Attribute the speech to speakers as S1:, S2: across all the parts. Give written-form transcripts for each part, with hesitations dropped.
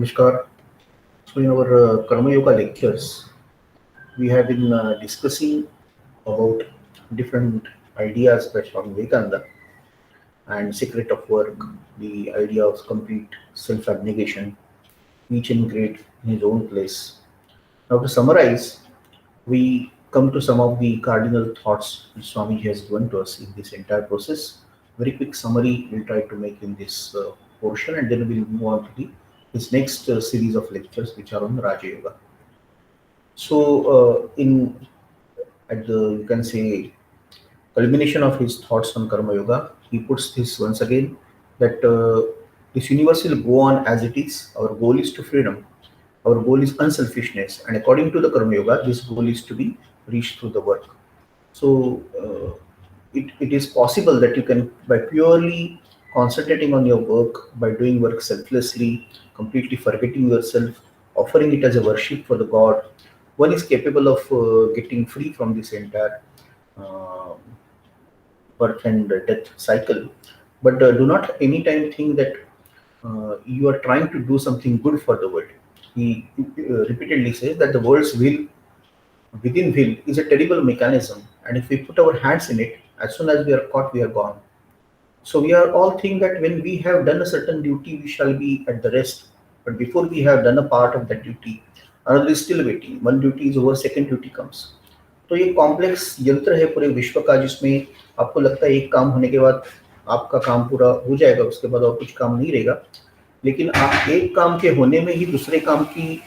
S1: Namaskar. So, in our Karma Yoga lectures, we have been discussing about different ideas by Swami Vivekananda and secret of work, the idea of complete self-abnegation, each and great in his own place. Now, to summarize, we come to some of the cardinal thoughts which Swami has given to us in this entire process. Very quick summary we'll try to make in this portion, and then we'll move on to the his next series of lectures, which are on Raja Yoga. So, in at the you can say culmination of his thoughts on Karma Yoga, he puts this once again that this universe will go on as it is. Our goal is to freedom. Our goal is unselfishness, and according to the Karma Yoga, this goal is to be reached through the work. So, it is possible that you can, by purely concentrating on your work, by doing work selflessly, completely forgetting yourself, offering it as a worship for the God, one is capable of getting free from this entire uh, birth and death cycle. But do not anytime think that you are trying to do something good for the world. He repeatedly says that the world's will within will is a terrible mechanism, and if we put our hands in it, as soon as we are caught, we are gone. So we are all think that when we have done a certain duty, we shall be at the rest. But before we have done a part of that duty, another is still waiting. One duty is over, second duty comes. तो ये complex यंत्र है पूरे विश्व का, जिसमें आपको लगता है एक काम होने के बाद आपका काम पूरा हो जाएगा, उसके बाद और कुछ काम नहीं रहेगा। लेकिन आप एक काम के होने में ही दूसरे काम की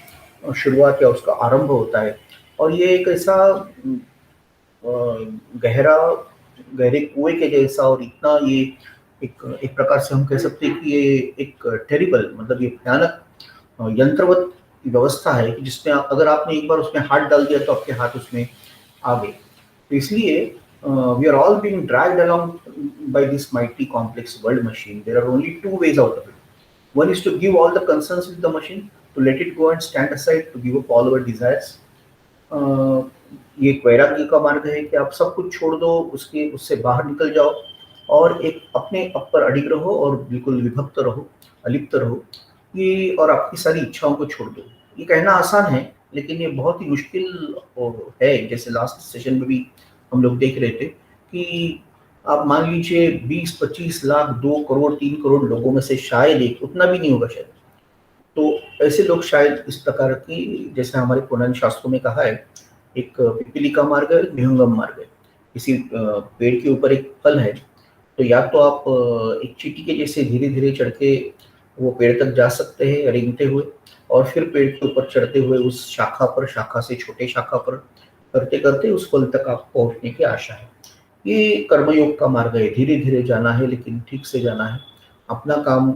S1: शुरुआत या उसका आरंभ होता है। और ये एक ऐसा गहरा गहरे कुएं के जैसा, और इतना ये एक प्रकार से हम कह सकते हैं कि ये एक टेरिबल, मतलब ये भयानक यंत्रवत व्यवस्था है कि जिसमें अगर आपने एक बार उसमें हाथ डाल दिया तो आपके हाथ उसमें आ गए। तो इसलिए we are all being dragged along by this mighty complex world machine. There are only two ways out of it. One is to give all the concerns with the machine, to let it go and stand aside, to give up all our desires. ये एक वैराग्य का मार्ग है कि आप सब कुछ छोड़ दो, उससे बाहर निकल जाओ और एक अपने आप पर अडिग रहो और बिल्कुल विभक्त रहो, अलिप्त रहो, ये, और आपकी सारी इच्छाओं को छोड़ दो। ये कहना आसान है, लेकिन ये बहुत ही मुश्किल है। जैसे लास्ट सेशन में भी हम लोग देख रहे थे कि आप मान लीजिए 20-25 लाख, 2 करोड़, 3 करोड़ लोगों में से शायद एक, उतना भी नहीं होगा शायद, तो ऐसे लोग शायद इस प्रकार की, जैसे हमारे पुराने शास्त्रों में कहा है, एक पिपीलिका मार्ग है, विहंगम मार्ग है। किसी पेड़ के ऊपर एक फल है, तो या तो आप एक चींटी के जैसे धीरे धीरे चढ़ के वो पेड़ तक जा सकते हैं रेंगते हुए, और फिर पेड़ के ऊपर चढ़ते हुए उस शाखा पर, शाखा से छोटे शाखा पर करते करते उस फल तक आप पहुंचने की आशा है। ये कर्मयोग का मार्ग है, धीरे धीरे जाना है लेकिन ठीक से जाना है। अपना काम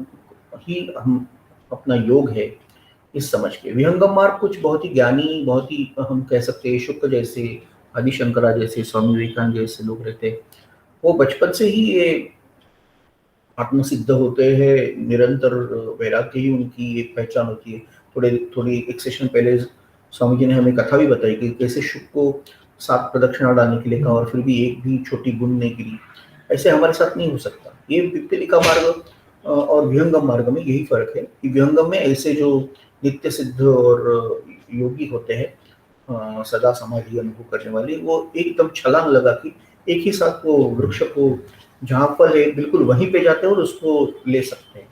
S1: ही हम अपना योग है इस समझ के। विहंगम मार्ग कुछ बहुत ही ज्ञानी, बहुत ही हम कह सकते हैं शुक्र जैसे, आदि शंकरा जैसे, स्वामी विवेकानंद जैसे लोग रहते हैं, वो बचपन से ही ये आत्मसिद्ध होते हैं। निरंतर वैराग्य ही उनकी एक पहचान होती है। थोड़ी एक सेशन पहले स्वामी जी ने हमें कथा भी बताई कि कैसे शुक को 7 प्रदक्षिणा डालने के लिए कहा और फिर भी एक भी छोटी बूंद नहीं गिरी। ऐसे हमारे साथ नहीं हो सकता। ये पिपीलिका मार्ग और विहंगम मार्ग में यही फर्क है कि विहंगम में ऐसे जो नित्य सिद्ध और योगी होते हैं, सदा समाधि अनुभव करने वाले, वो एकदम छलांग लगा कि एक ही साथ वो वृक्ष को जहाँ फल है बिल्कुल वहीं पे जाते हैं और उसको ले सकते हैं।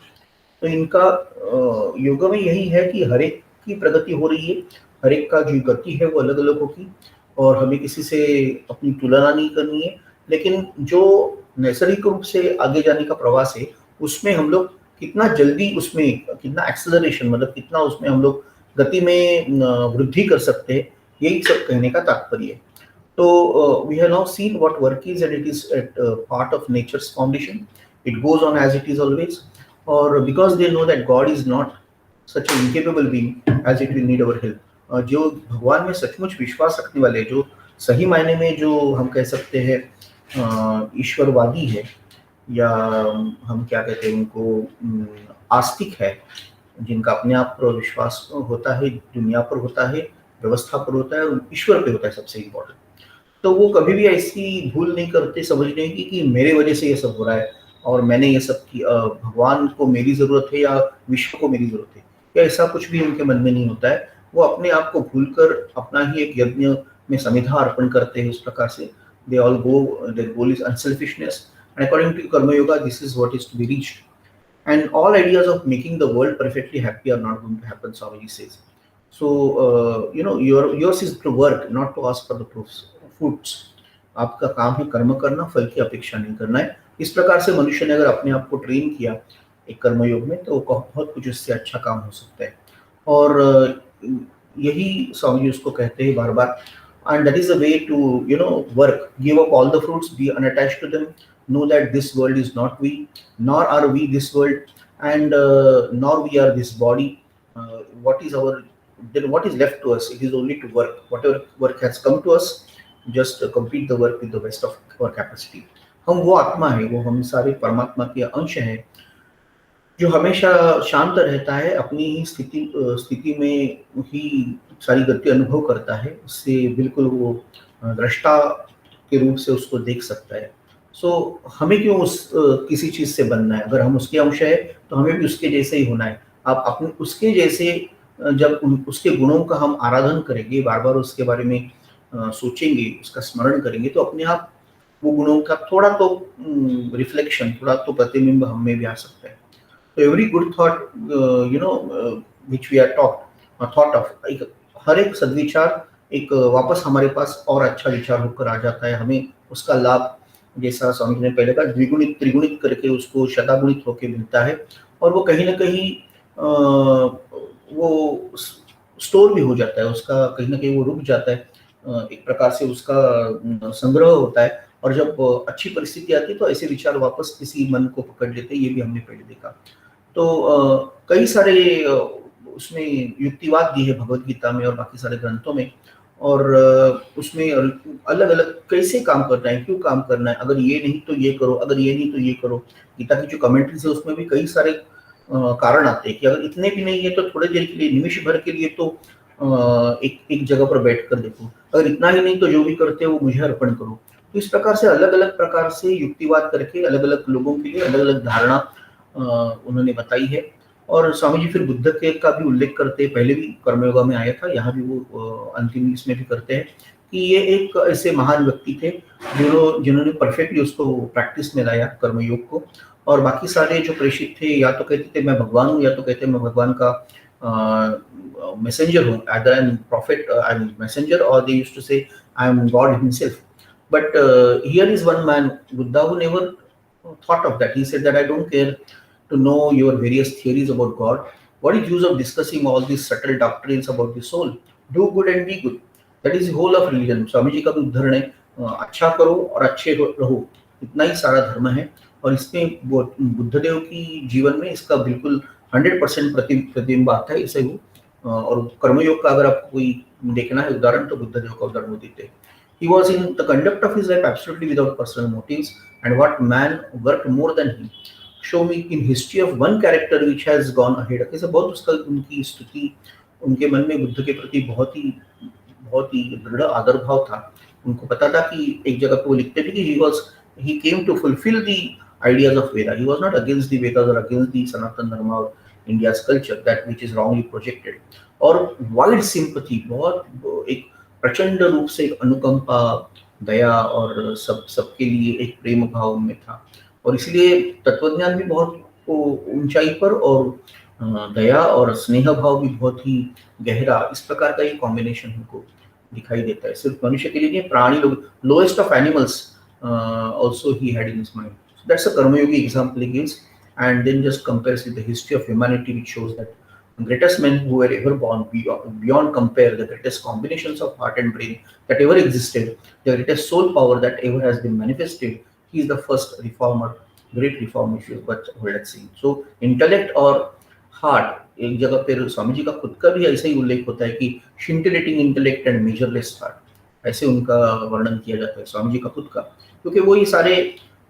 S1: तो इनका योग में यही है कि हर एक की प्रगति हो रही है, हर एक का जो गति है वो अलग अलग होगी, और हमें किसी से अपनी तुलना नहीं करनी है। लेकिन जो नैसर्गिक रूप से आगे जाने का प्रवास है, उसमें हम लोग कितना जल्दी, उसमें कितना एक्सेलरेशन, मतलब कितना उसमें हम लोग गति में वृद्धि कर सकते हैं, यही सब कहने का तात्पर्य है। So we have now seen what work is, and it is a part of nature's foundation. It goes on as it is always, or because they know that God is not such an incapable being as it will need our help. जो भगवान में सचमुच विश्वास रखने वाले, जो सही मायने में जो हम कह सकते हैं ईश्वरवादी है, या हम क्या कहते हैं उनको, आस्तिक है, जिनका अपने आप पर विश्वास होता है, दुनिया पर होता है, व्यवस्था पर होता है, और ईश्वर पे होता है सबसे इम्पोर्टेंट, तो वो कभी भी ऐसी भूल नहीं करते समझने की कि मेरे वजह से ये सब हो रहा है और मैंने ये सब की, भगवान को मेरी जरूरत है या विश्व को मेरी जरूरत है। या ऐसा कुछ भी उनके मन में नहीं होता है। वो अपने आप को भूलकर अपना ही एक यज्ञ में समिधा अर्पण करते हैं। उस प्रकार से they all go, their goal is unselfishness and according to karma yoga this is what is to be reached. And all ideas of making the world perfectly happy are not going to happen, Swamiji says. So, yours is to work, not to ask for the fruits. आपका काम है कर्म करना, फल की अपेक्षा नहीं करना है। इस प्रकार से मनुष्य ने अगर अपने आप को ट्रेन किया एक कर्मयोग में, तो बहुत कुछ इससे अच्छा काम हो सकता है। और यही स्वामी जी उसको कहते हैं बार बार, and that is the way to work. Give up all the fruits, be unattached to them, know that this world is not we, nor are we this world, and nor we are this body. What is left to us? It is only to work. Whatever work has come to us, just complete the work with the best of our capacity. हम वो आत्मा है, वो हम सारे परमात्मा के अंश हैं, जो हमेशा शांत रहता है, अपनी ही स्थिति में ही सारी गति अनुभव करता है। उससे बिल्कुल वो दृष्टा के रूप से उसको देख सकता है। सो हमें क्यों किसी चीज से बनना है? अगर हम उसके अंश है तो हमें भी उसके जैसे ही होना है। आप अपने उसके जैसे जब उसके गुणों का हम आराधन करेंगे, बार बार उसके बारे में सोचेंगे, उसका स्मरण करेंगे, तो अपने आप वो गुणों का थोड़ा तो रिफ्लेक्शन, थोड़ा तो प्रतिबिंब हम में भी आ सकता है। So every good thought, which we are thought of, हर एक सद्विचार एक वापस हमारे पास और अच्छा विचार होकर आ जाता है। हमें उसका लाभ, जैसा स्वामी जी ने पहले कहा, द्विगुणित त्रिगुणित करके उसको शतागुणित होकर मिलता है। और वो कहीं ना कहीं वो स्टोर भी हो जाता है, उसका कहीं ना कहीं वो रुक जाता है, एक प्रकार से उसका संग्रह होता है। और जब अच्छी परिस्थिति आती है तो ऐसे विचार वापस किसी मन को पकड़ लेते हैं। ये भी हमने पहले देखा। तो कई सारे उसमें युक्तिवाद दिए है भगवत गीता में और बाकी सारे ग्रंथों में। और उसमें अलग अलग कैसे काम करना है, क्यों काम करना है, अगर ये नहीं तो ये करो, अगर ये नहीं तो ये करो। गीता की जो कमेंट्रीज है उसमें भी कई सारे कारण आते हैं कि अगर इतने भी नहीं है तो थोड़ी देर के लिए, निमिष भर के लिए तो एक जगह पर बैठ कर देखो, अगर इतना ही नहीं तो जो भी करते हो वो मुझे अर्पण करो। तो इस प्रकार से अलग अलग प्रकार से युक्तिवाद करके अलग अलग लोगों के लिए अलग अलग धारणा उन्होंने बताई है। और स्वामी जी फिर बुद्ध के का भी उल्लेख करते हैं, पहले भी कर्मयोगा में आया था, यहाँ भी वो अंतिम इसमें भी करते हैं कि ये एक ऐसे महान व्यक्ति थे जिन्होंने परफेक्टली उसको प्रैक्टिस में लाया कर्मयोग को। और बाकी सारे जो प्रेषित थे या तो कहते थे मैं भगवान हूँ, या तो कहते मैं भगवान का मैसेंजर हूँ, either I am prophet, I am messenger, or they used to say I am God himself. But here is one man, Buddha, who never thought of that. He said that I don't care to know your various theories about God. What is use of discussing all these subtle doctrines about the soul? Do good and be good. That is the whole of religion. Swami ji का भी उदाहरण है, अच्छा करो और अच्छे रहो, इतना ही सारा धर्म है। और इसमें बुद्धदेव की जीवन में इसका बिल्कुल 100% प्रतिबिंब आता है। इसे वो और कर्मयोग का अगर आपको कोई देखना है उदाहरण, तो बुद्धदेव का उदाहरण वो देते हैं। He was in the conduct of his life absolutely without personal motives, and what man worked more than him. Show me in history of one character which has gone ahead. कैसे बहुत उसका उनकी स्तुति, उनके मन में बुद्ध के प्रति बहुत ही दृढ़ आदर भाव था। उनको पता था कि एक जगह पे वो लिखते थे कि he came to fulfill the ideas of Veda. He was not against the Vedas or against the Sanatana Dharma or India's culture, that which is wrongly projected. और वाइड सिंपथी, बहुत एक प्रचंड रूप से अनुकंपा, दया और सबके लिए एक प्रेम भाव में था। और इसलिए तत्वज्ञान भी बहुत ऊंचाई पर, और दया और स्नेह भाव भी बहुत ही गहरा, इस प्रकार का ये कॉम्बिनेशन हमको दिखाई देता है। सिर्फ मनुष्य के लिए नहीं, प्राणी लोग, lowest of animals also he had in his mind. So that's a Karmayogi example he gives, and then just compares with the history of humanity, which shows that the greatest men who were ever born, beyond compare, the greatest combinations of heart and brain that ever existed, the greatest soul power that ever has been manifested. He is the first reformer, great reformer, if you but let's see. So intellect और heart, एक जगह पर स्वामी जी का खुद का भी ऐसा ही उल्लेख होता है कि scintillating intellect and measureless heart, ऐसे उनका वर्णन किया जाता है स्वामी जी का खुद का। क्योंकि वो ये सारे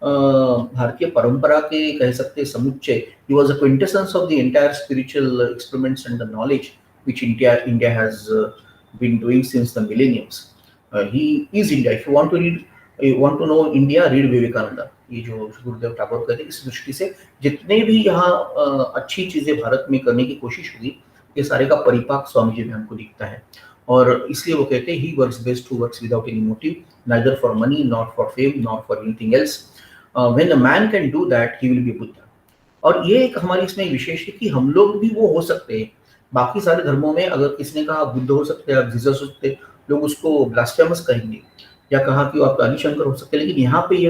S1: भारतीय परंपरा के कह सकते हैं समुच्चय, he was a quintessence of the entire spiritual experiments and the knowledge which India has been doing since the millenniums. He is India. If you want to know India, read Vivekananda. ये जो गुरुदेव टैगोर कहते हैं, इस दृष्टि से जितने भी यहाँ अच्छी चीजें भारत में करने की कोशिश हुई, ये सारे का परिपाक स्वामी जी में हमको दिखता है। और इसलिए वो कहते हैं, he works best who works without any motive, neither for money, not for fame, not for anything else. When a man can do that, he will be Buddha. और ये एक हमारी इसमें विशेष है कि हम लोग भी वो हो सकते हैं। बाकी सारे धर्मों में अगर किसी ने कहा बुद्ध हो सकते हैं, आप जीसस हो सकते हैं, लोग उसको ब्लास्फेमस कहेंगे, या कहा कि वो आप आदिशंकर हो सकते हैं। लेकिन यहाँ पे ये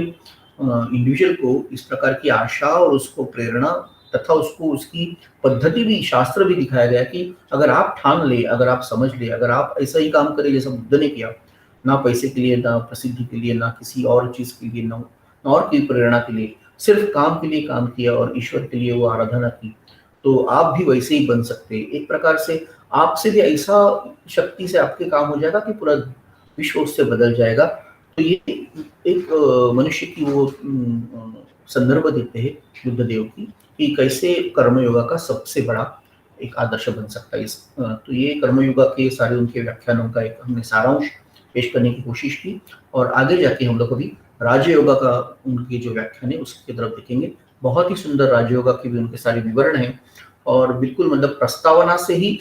S1: इंडिविजुअल को इस प्रकार की आशा और उसको प्रेरणा तथा उसको उसकी पद्धति भी, शास्त्र भी दिखाया गया कि अगर आप ठान ले, अगर आप समझ ले, अगर आप ऐसा ही काम करें जैसा बुद्ध ने किया, ना पैसे के लिए, ना प्रसिद्धि के लिए, ना किसी और चीज के लिए, ना और की प्रेरणा के लिए, सिर्फ काम के लिए काम किया और ईश्वर के लिए वो आराधना की, तो आप भी वैसे ही बन सकते हैं। एक प्रकार से आपसे भी ऐसा शक्ति से आपके काम हो जाएगा कि पूरा विश्व उससे बदल जाएगा। तो ये एक मनुष्य की वो संदर्भ देते हैं बुद्धदेव की, कि कैसे कर्मयोगा का सबसे बड़ा एक आदर्श बन सकता है। तो ये कर्मयोगा के सारे उनके व्याख्यानों का एक हमने सारांश पेश करने की कोशिश की, और आगे जाके हम लोग अभी राजयोगा का उनकी जो व्याख्यान है उसकी तरफ देखेंगे। बहुत ही सुंदर राजयोगा के भी उनके सारे विवरण हैं, और बिल्कुल मतलब प्रस्तावना से ही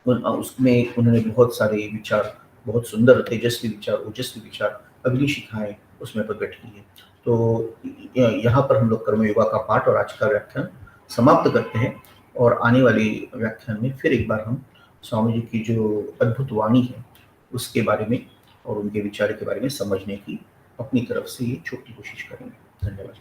S1: उसमें उन्होंने बहुत सारे विचार, बहुत सुंदर तेजस्वी विचार, ओजस्वी विचार, अग्नि शिखाएं उसमें प्रकट की है। तो यहाँ पर हम लोग कर्मयोगा का पाठ और आज का व्याख्यान समाप्त करते हैं, और आने वाले व्याख्यान में फिर एक बार हम स्वामी जी की जो अद्भुत वाणी है उसके बारे में और उनके विचार के बारे में समझने की अपनी तरफ से ये छोटी कोशिश करेंगे। धन्यवाद।